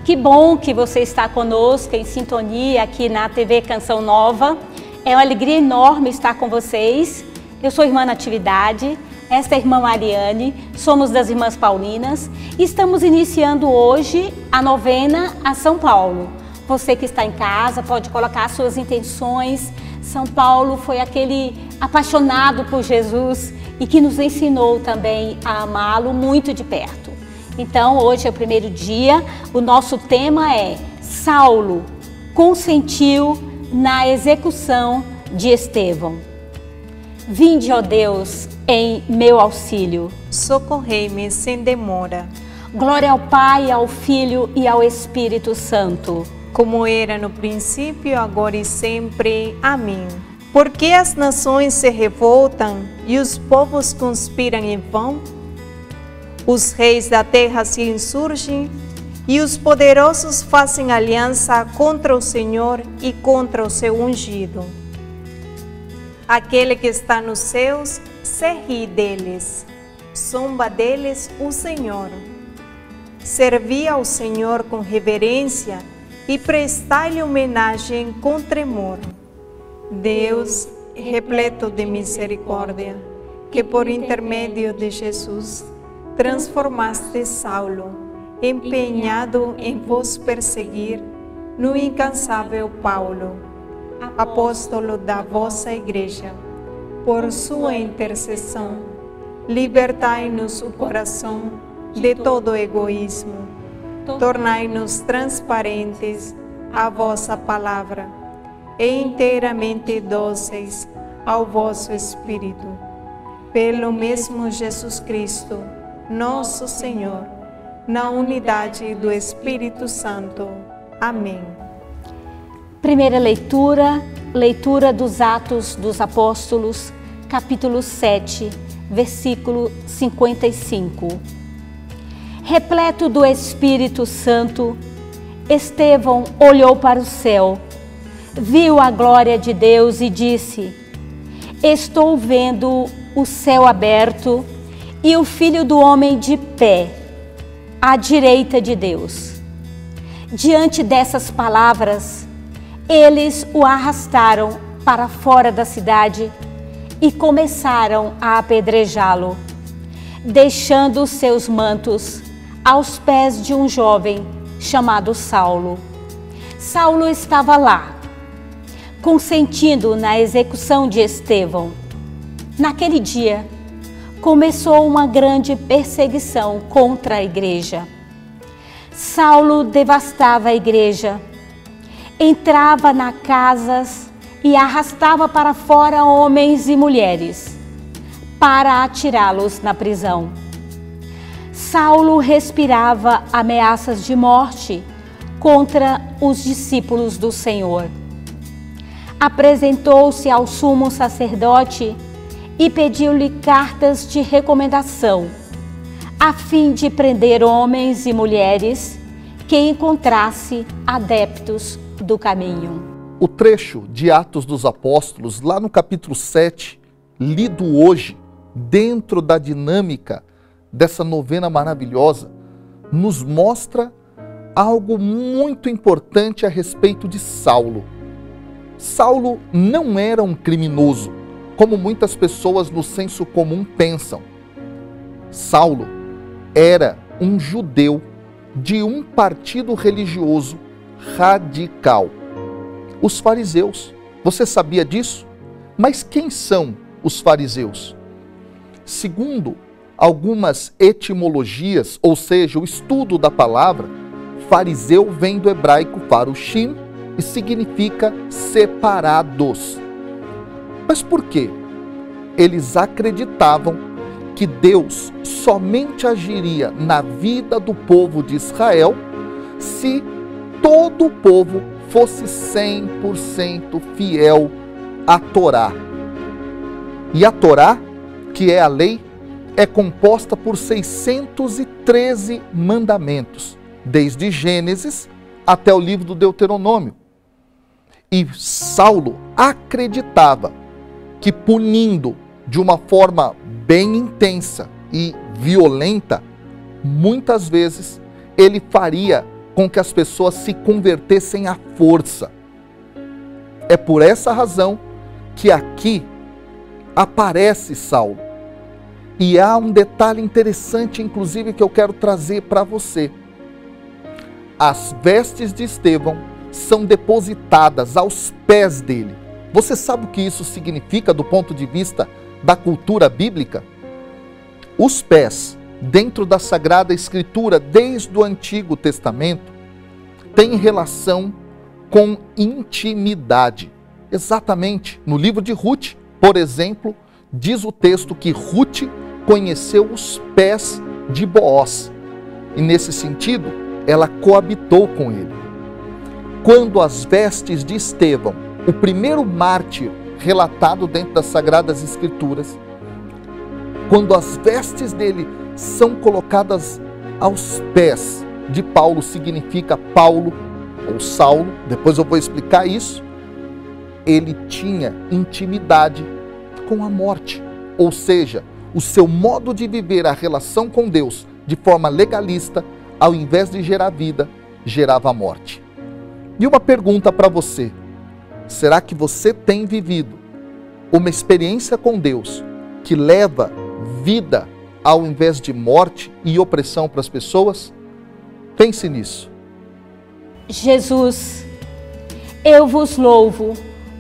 Que bom que você está conosco em sintonia aqui na TV Canção Nova. É uma alegria enorme estar com vocês. Eu sou irmã Natividade, esta é a irmã Mariane, somos das Irmãs Paulinas e estamos iniciando hoje a novena a São Paulo. Você que está em casa pode colocar suas intenções. São Paulo foi aquele apaixonado por Jesus e que nos ensinou também a amá-lo muito de perto. Então, hoje é o primeiro dia, o nosso tema é Saulo consentiu na execução de Estevão. Vinde, ó Deus, em meu auxílio. Socorrei-me sem demora. Glória ao Pai, ao Filho e ao Espírito Santo. Como era no princípio, agora e sempre. Amém. Porque as nações se revoltam e os povos conspiram em vão? Os reis da terra se insurgem e os poderosos fazem aliança contra o Senhor e contra o seu ungido. Aquele que está nos céus se ri deles, zomba deles o Senhor. Servi ao Senhor com reverência e prestai-lhe homenagem com tremor. Deus, repleto de misericórdia, que por intermédio de Jesus transformaste Saulo, empenhado em vos perseguir, no incansável Paulo, apóstolo da vossa Igreja. Por sua intercessão, libertai-nos o coração de todo egoísmo. Tornai-nos transparentes à vossa palavra e inteiramente dóceis ao vosso Espírito. Pelo mesmo Jesus Cristo, nosso Senhor, na unidade do Espírito Santo. Amém. Primeira leitura, leitura dos Atos dos Apóstolos, capítulo 7, versículo 55. Repleto do Espírito Santo, Estevão olhou para o céu, viu a glória de Deus e disse: Estou vendo o céu aberto e o Filho do Homem de pé, à direita de Deus. Diante dessas palavras, eles o arrastaram para fora da cidade e começaram a apedrejá-lo, deixando seus mantos aos pés de um jovem chamado Saulo. Saulo estava lá, consentindo na execução de Estevão. Naquele dia, começou uma grande perseguição contra a igreja. Saulo devastava a igreja, entrava nas casas e arrastava para fora homens e mulheres, para atirá-los na prisão. Saulo respirava ameaças de morte contra os discípulos do Senhor. Apresentou-se ao sumo sacerdote e pediu-lhe cartas de recomendação, a fim de prender homens e mulheres que encontrasse adeptos do caminho. O trecho de Atos dos Apóstolos, lá no capítulo 7, lido hoje, dentro da dinâmica dessa novena maravilhosa, nos mostra algo muito importante a respeito de Saulo. Saulo não era um criminoso, como muitas pessoas no senso comum pensam. Saulo era um judeu de um partido religioso radical, os fariseus. Você sabia disso? Mas quem são os fariseus? Segundo algumas etimologias, ou seja, o estudo da palavra, fariseu vem do hebraico farushim e significa separados. Mas por quê? Eles acreditavam que Deus somente agiria na vida do povo de Israel se todo o povo fosse 100% fiel à Torá. E a Torá, que é a lei, é composta por 613 mandamentos, desde Gênesis até o livro do Deuteronômio. E Saulo acreditava que punindo de uma forma bem intensa e violenta, muitas vezes ele faria com que as pessoas se convertessem à força. É por essa razão que aqui aparece Saulo. E há um detalhe interessante, inclusive, que eu quero trazer para você. As vestes de Estevão são depositadas aos pés dele. Você sabe o que isso significa do ponto de vista da cultura bíblica? Os pés, dentro da Sagrada Escritura, desde o Antigo Testamento, têm relação com intimidade. Exatamente. No livro de Ruth, por exemplo, diz o texto que Ruth conheceu os pés de Boaz. E nesse sentido, ela coabitou com ele. Quando as vestes de Estevão, o primeiro mártir relatado dentro das Sagradas Escrituras, quando as vestes dele são colocadas aos pés de Paulo, significa Paulo ou Saulo, depois eu vou explicar isso, ele tinha intimidade com a morte, ou seja, o seu modo de viver a relação com Deus de forma legalista, ao invés de gerar vida, gerava a morte. E uma pergunta para você: será que você tem vivido uma experiência com Deus que leva vida ao invés de morte e opressão para as pessoas? Pense nisso. Jesus, eu vos louvo,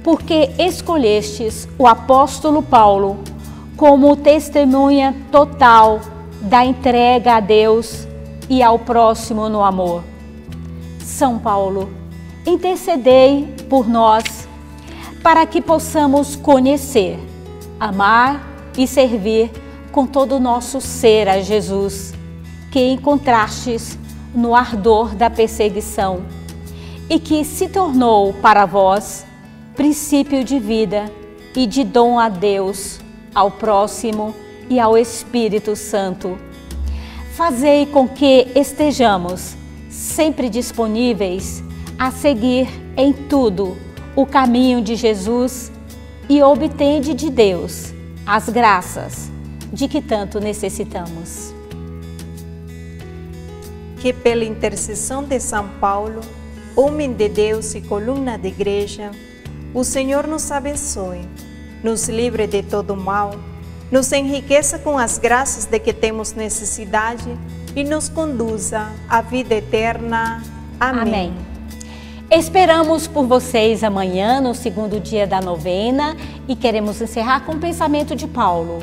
porque escolhestes o apóstolo Paulo como testemunha total da entrega a Deus e ao próximo no amor. São Paulo, intercedei por nós, para que possamos conhecer, amar e servir com todo o nosso ser a Jesus, que encontrastes no ardor da perseguição e que se tornou para vós princípio de vida e de dom a Deus, ao próximo e ao Espírito Santo. Fazei com que estejamos sempre disponíveis a seguir em tudo o caminho de Jesus e obtende de Deus as graças de que tanto necessitamos. Que pela intercessão de São Paulo, homem de Deus e coluna da igreja, o Senhor nos abençoe, nos livre de todo mal, nos enriqueça com as graças de que temos necessidade e nos conduza à vida eterna. Amém. Amém. Esperamos por vocês amanhã, no segundo dia da novena, e queremos encerrar com o pensamento de Paulo.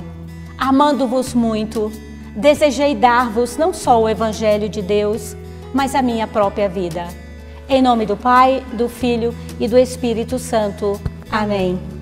Amando-vos muito, desejei dar-vos não só o Evangelho de Deus, mas a minha própria vida. Em nome do Pai, do Filho e do Espírito Santo. Amém.